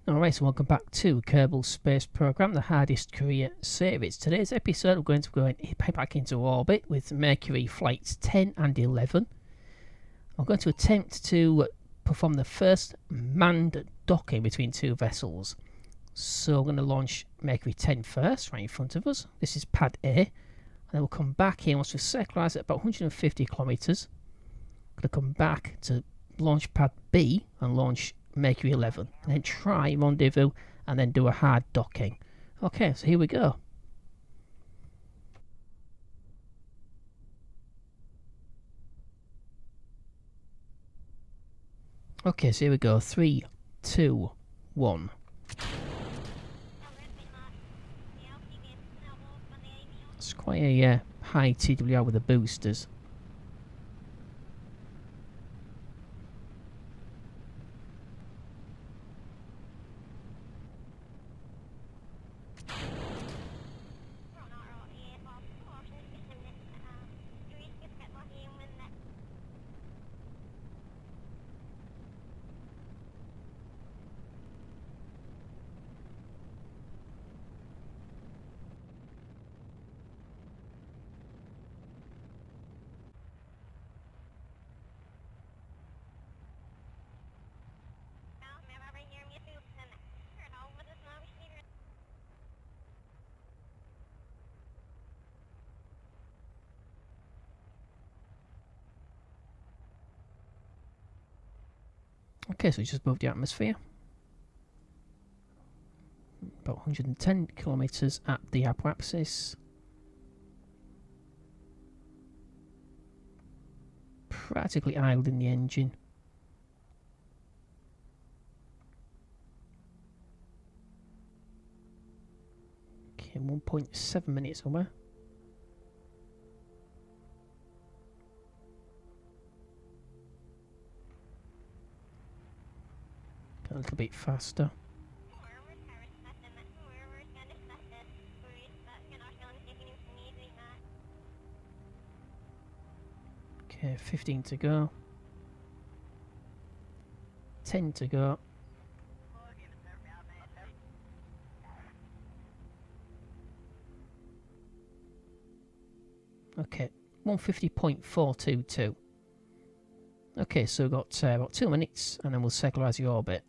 Alright, so welcome back to Kerbal Space Program, the hardest career series. Today's episode we're going to go back into orbit with Mercury flights 10 and 11. I'm going to attempt to perform the first manned docking between two vessels. So we're going to launch Mercury 10 first, right in front of us. This is pad A. And then we'll come back here once we circularize at about 150 kilometers. Going to come back to launch pad B and launch Mercury 11, and then try rendezvous and then do a hard docking. Okay, so here we go. Okay, so here we go. 3, 2, 1. It's quite a high TWR with the boosters. Okay, so it's just above the atmosphere. About 110 kilometers at the apoapsis. Practically idled in the engine. Okay, 1.7 minutes away. A little bit faster. Okay, 15 to go. 10 to go. Okay, 150.422. Okay, so we've got about 2 minutes and then we'll circularize the orbit.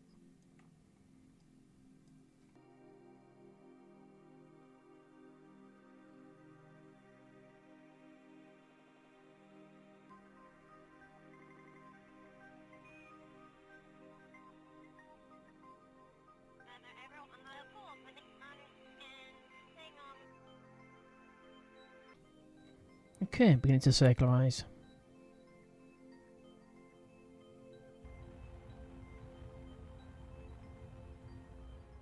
Okay, beginning to circularize.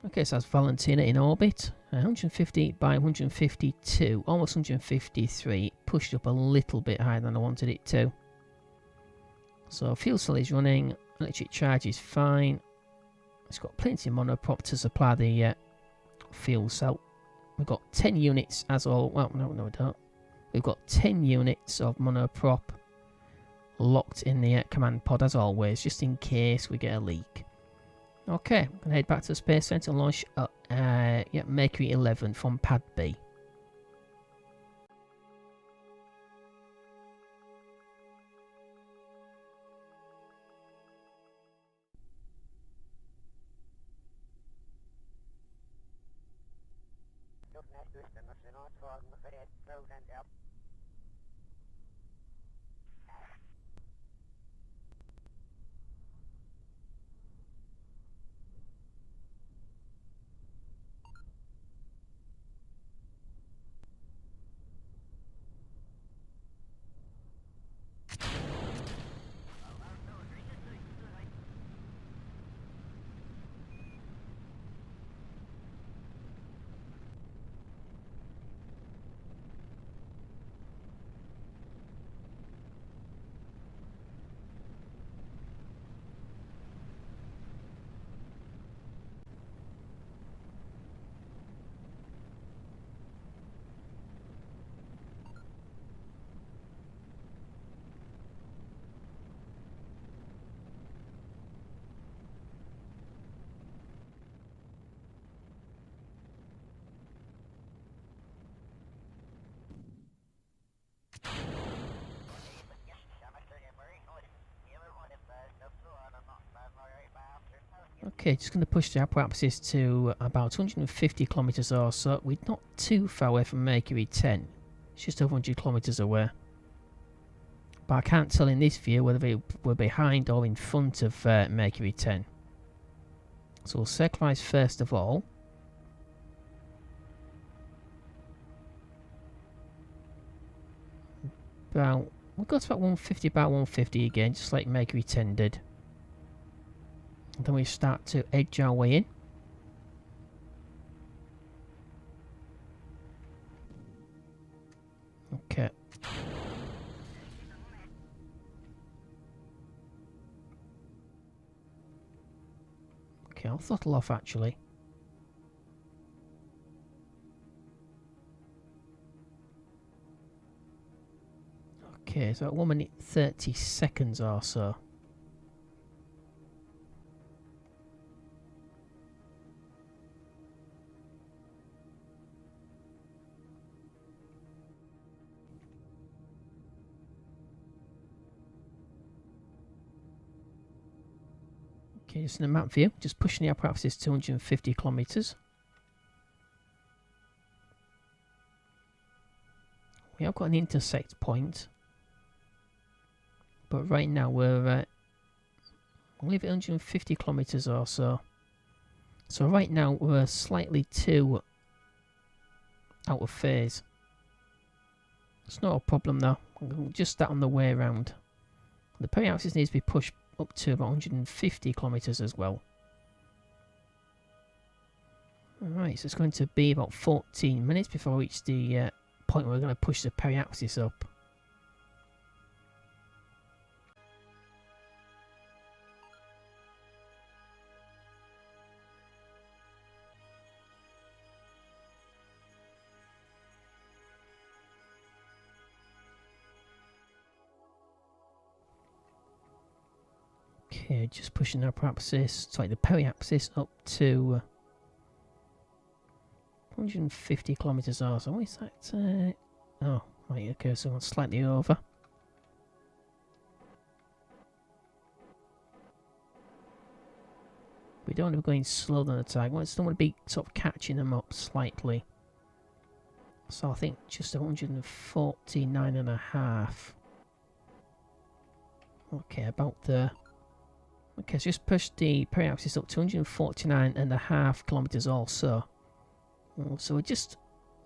Okay, so that's Valentina in orbit. 150 by 152, almost 153. Pushed up a little bit higher than I wanted it to. So fuel cell is running, electric charge is fine. It's got plenty of monoprop to supply the fuel cell. We've got 10 units as all. Well, no, we don't. We've got 10 units of monoprop locked in the command pod as always, just in case we get a leak. Okay, I'm going to head back to the Space Center and launch Mercury 11 from pad B. Okay, just going to push the apparatus to about 250 kilometers or so. We're not too far away from Mercury 10. It's just over 100 kilometers away. But I can't tell in this view whether we're behind or in front of Mercury 10. So we'll circularize first of all. We'll go to about 150 again, just like Mercury 10 did. And then we start to edge our way in. Okay. Okay, I'll throttle off actually. Okay, so at 1 minute 30 seconds or so. Okay, just in the map view, just pushing the apparatus 250 kilometers. We have got an intersect point, but right now we'll leave it 150 kilometers or so. So right now we're slightly too out of phase. It's not a problem though. Just that on the way around. The periaxis needs to be pushed up to about 150 kilometers as well. Alright, so it's going to be about 14 minutes before we reach the point where we're going to push the periaxis up. Okay, just pushing our the periaxis up to 150 kilometers or so. What is that? Oh, right, okay, so I'm slightly over. We don't want to be going slower than the target. We still want to be sort of catching them up slightly. So I think just 149.5. Okay, about there. Okay, so just push the periaxis up to 149.5 kilometers or so. So we're just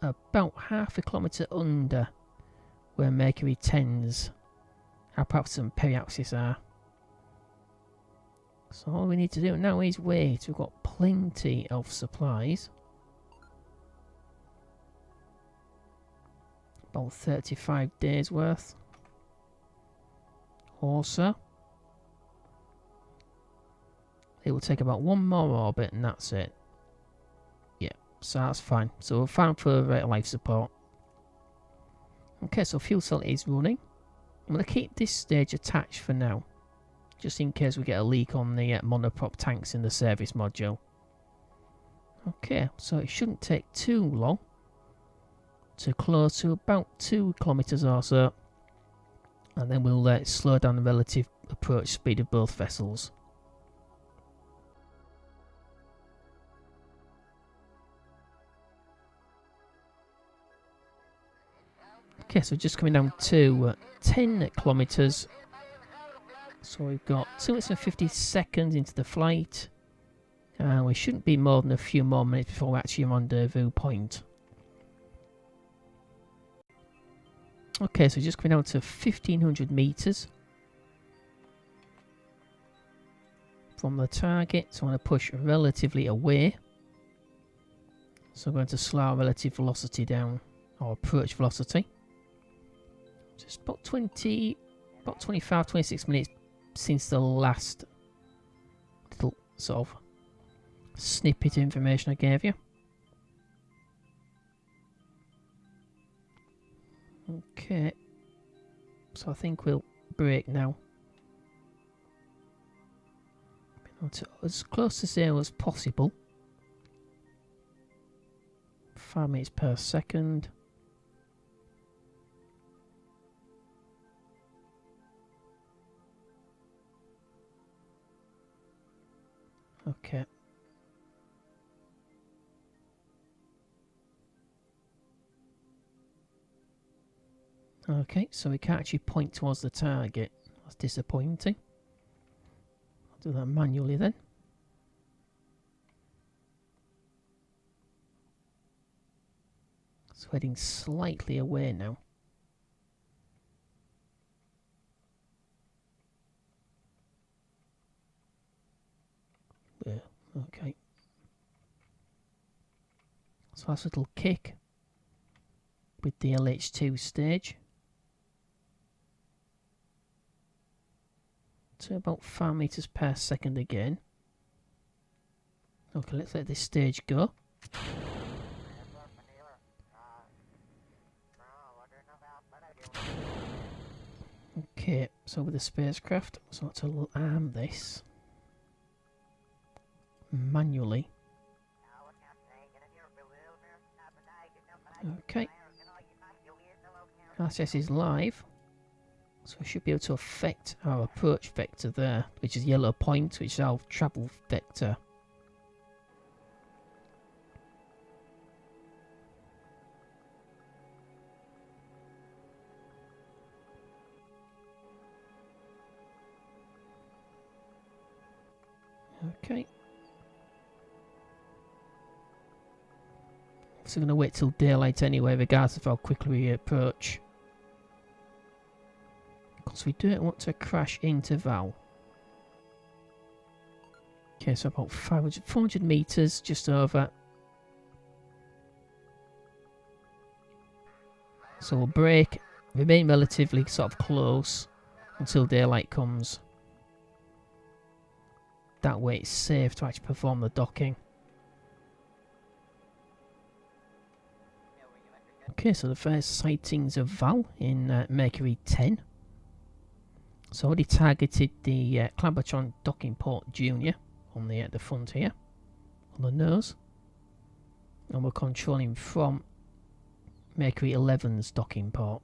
about half a kilometer under where Mercury 10's apparatus and periaxis are. So all we need to do now is wait. We've got plenty of supplies. About 35 days worth. Also, it will take about one more orbit and that's it. Yeah, so that's fine. So we're fine for life support. Okay, so fuel cell is running. I'm going to keep this stage attached for now, just in case we get a leak on the monoprop tanks in the service module. Okay, so it shouldn't take too long to close to about 2 kilometers or so, and then we'll slow down the relative approach speed of both vessels. Okay, so just coming down to 10 kilometers. So we've got 2 minutes and 50 seconds into the flight. And we shouldn't be more than a few more minutes before we're actually rendezvous point. Okay, so just coming down to 1500 meters from the target. So I'm going to push relatively away. So I'm going to slow our relative velocity down, or approach velocity. Just about 25, 26 minutes since the last little sort of snippet of information I gave you. Okay, so I think we'll brake now. As close to zero as possible. 5 meters per second. Okay. Okay, so we can't actually point towards the target. That's disappointing. I'll do that manually then. It's heading slightly away now. Yeah, okay. So that's a little kick with the LH2 stage. To about 5 meters per second again. Okay, let's let this stage go. Okay, so with the spacecraft, so to arm this manually. Okay. RCS is live, so we should be able to affect our approach vector there, which is yellow point, which is our travel vector. Okay. So we're going to wait till daylight anyway, regardless of how quickly we approach. Because we don't want to crash into Val. Okay, so about 400 meters, just over. So we'll brake, remain relatively sort of close until daylight comes. That way it's safe to actually perform the docking. Okay, so the first sightings of Val in Mercury 10. So already targeted the Clabatron docking port Junior on the front here, on the nose. And we're controlling from Mercury 11's docking port.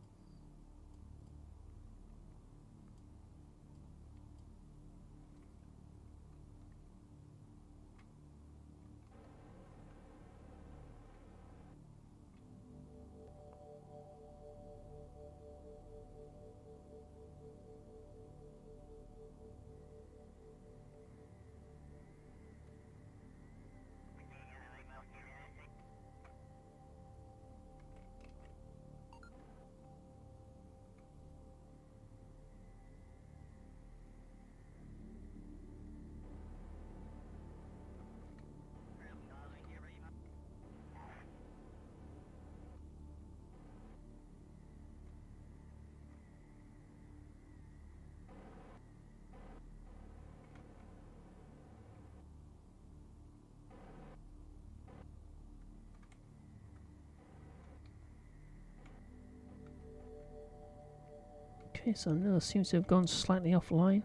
Okay, so nose seems to have gone slightly offline,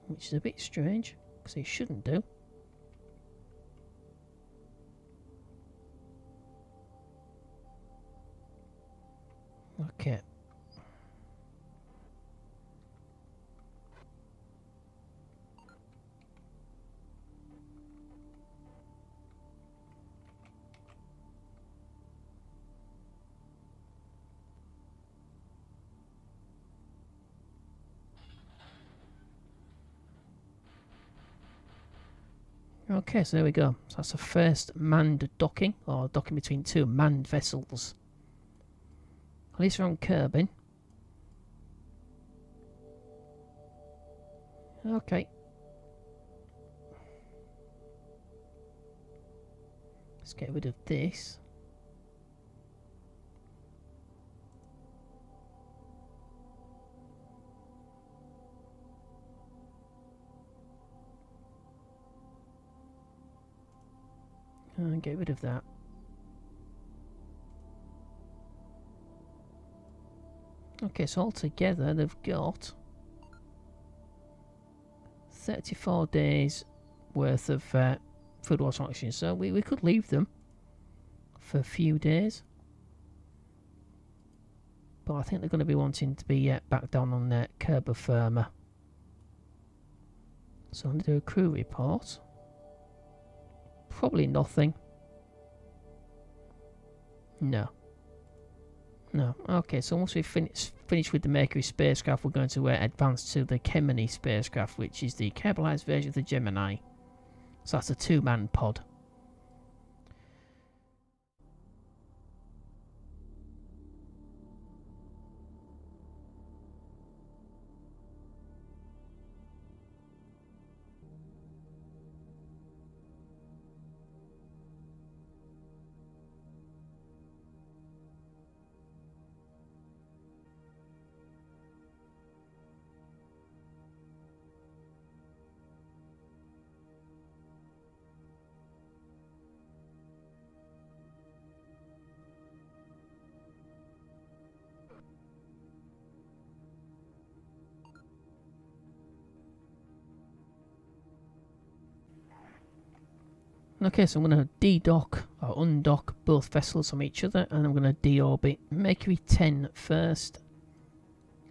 which is a bit strange, because it shouldn't do. Okay. Okay, so there we go. So that's the first manned docking, or docking between two manned vessels. At least we're on Kerbin. Okay. Let's get rid of this. And get rid of that. Okay, so altogether they've got 34 days worth of food, water, and oxygen. So we could leave them for a few days. But I think they're going to be wanting to be back down on their Kerbal firmer. So I'm going to do a crew report. Probably nothing. No. No. Okay, so once we've finished with the Mercury spacecraft, we're going to advance to the Gemini spacecraft, which is the Kerbalized version of the Gemini. So that's a 2-man pod. Okay, so I'm going to de-dock or undock both vessels from each other, and I'm going to deorbit Mercury 10 first,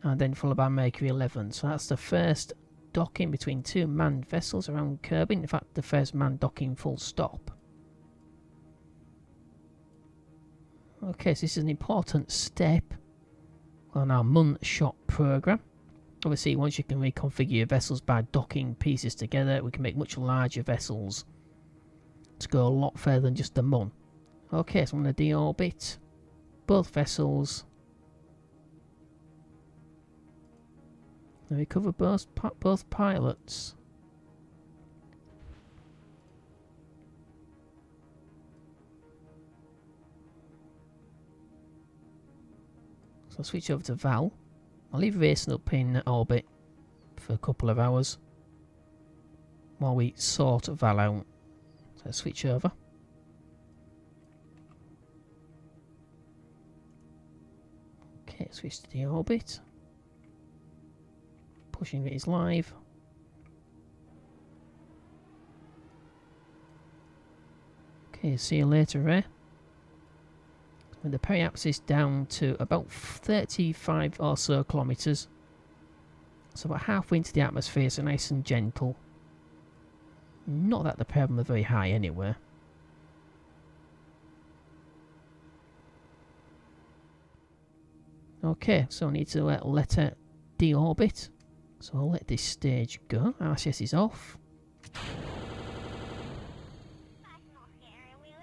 and then followed by Mercury 11. So that's the first docking between 2 manned vessels around Kerbal. In fact, the first manned docking full stop. Okay, so this is an important step on our moonshot program. Obviously, once you can reconfigure your vessels by docking pieces together, we can make much larger vessels to go a lot further than just the Mun. Okay, so I'm going to deorbit both vessels. And recover both pilots. So I'll switch over to Val. I'll leave racing up in orbit for a couple of hours while we sort Val out. So switch over. Okay, switch to the orbit. Pushing it is live. Okay, see you later, Ray. With the periapsis down to about 35 or so kilometres. So about halfway into the atmosphere, so nice and gentle. Not that the problem are very high anyway. Okay, so I need to let her deorbit. So I'll let this stage go. RCS is off.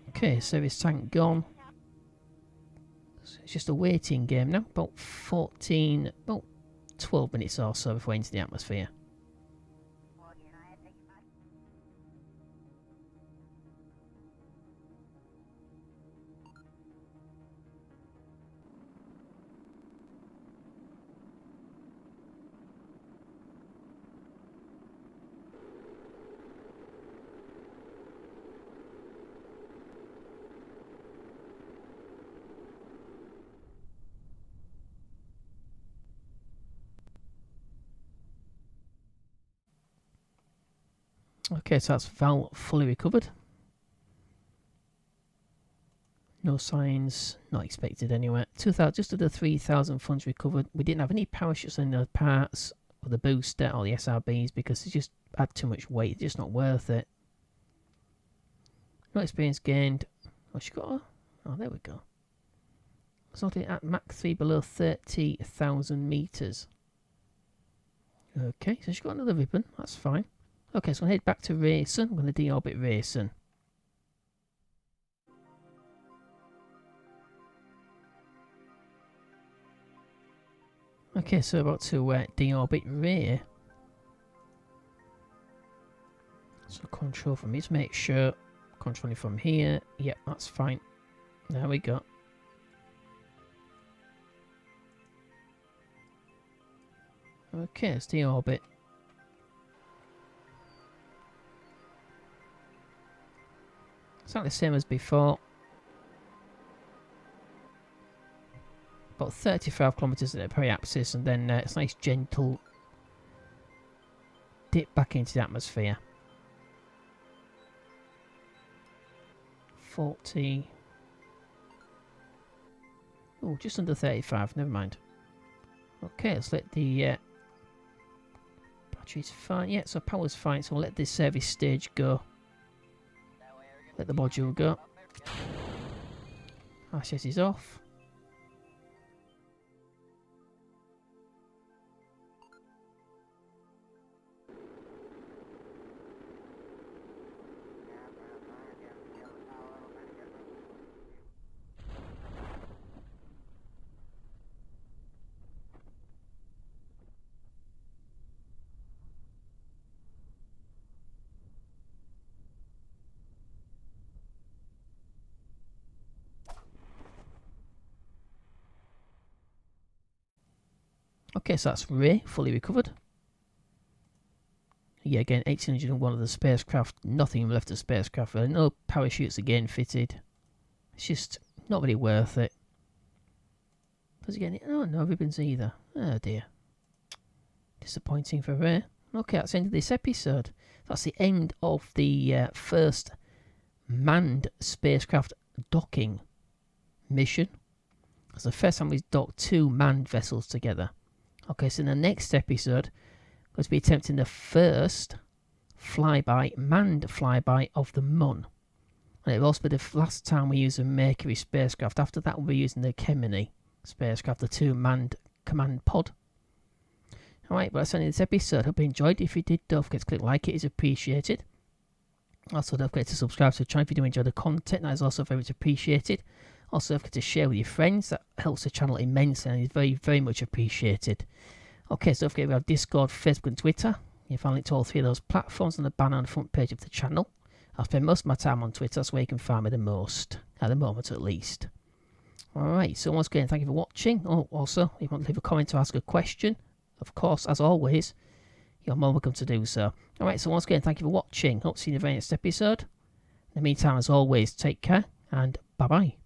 Okay, service tank gone. So it's just a waiting game now. About 12 minutes or so before into the atmosphere. Okay, so that's Val fully recovered. No signs, not expected anywhere. 2,000, just under 3,000 funds recovered. We didn't have any parachutes in the parts or the booster or the SRBs because it just had too much weight. It's just not worth it. No experience gained. Oh, she got her. Oh, there we go. It's not at Mach 3 below 30,000 meters. Okay, so she's got another ribbon. That's fine. Okay, so I'll head back to Racing. I'm going to deorbit Racing. Okay, so about to deorbit Ray. So control from here, just make sure. Controlling from here. Yep, that's fine. There we go. Okay, let's deorbit. It's not the same as before. About 35 kilometers at the periapsis, and then it's a nice gentle dip back into the atmosphere. 40. Oh, just under 35. Never mind. Okay, let's let the Battery's fine. Yeah, so power's fine. So we'll let this service stage go. Let the module go. RCS is off. Okay, so that's Ray, fully recovered. Yeah, again, 1801 of the spacecraft, nothing left of the spacecraft, really. No parachutes again fitted. It's just not really worth it. Plus again, oh, no ribbons either. Oh dear. Disappointing for Ray. Okay, that's the end of this episode. That's the end of the first manned spacecraft docking mission. That's the first time we've docked 2 manned vessels together. Okay, so in the next episode, we're going to be attempting the first manned flyby of the Mun. And it will also be the last time we use a Mercury spacecraft. After that, we'll be using the Gemini spacecraft, the 2 manned command pod. Alright, well, that's the end of this episode. Hope you enjoyed. If you did, don't forget to click like, it is appreciated. Also, don't forget to subscribe to the channel if you do enjoy the content. That is also very much appreciated. Also, don't forget to share with your friends. That helps the channel immensely and is very, very much appreciated. Okay, so don't forget we have Discord, Facebook and Twitter. You'll find a link to all 3 of those platforms on the banner on the front page of the channel. I'll spend most of my time on Twitter. That's where you can find me the most. At the moment, at least. Alright, so once again, thank you for watching. Oh, also, if you want to leave a comment or ask a question, of course, as always, you're more welcome to do so. Alright, so once again, thank you for watching. Hope to see you in the very next episode. In the meantime, as always, take care and bye-bye.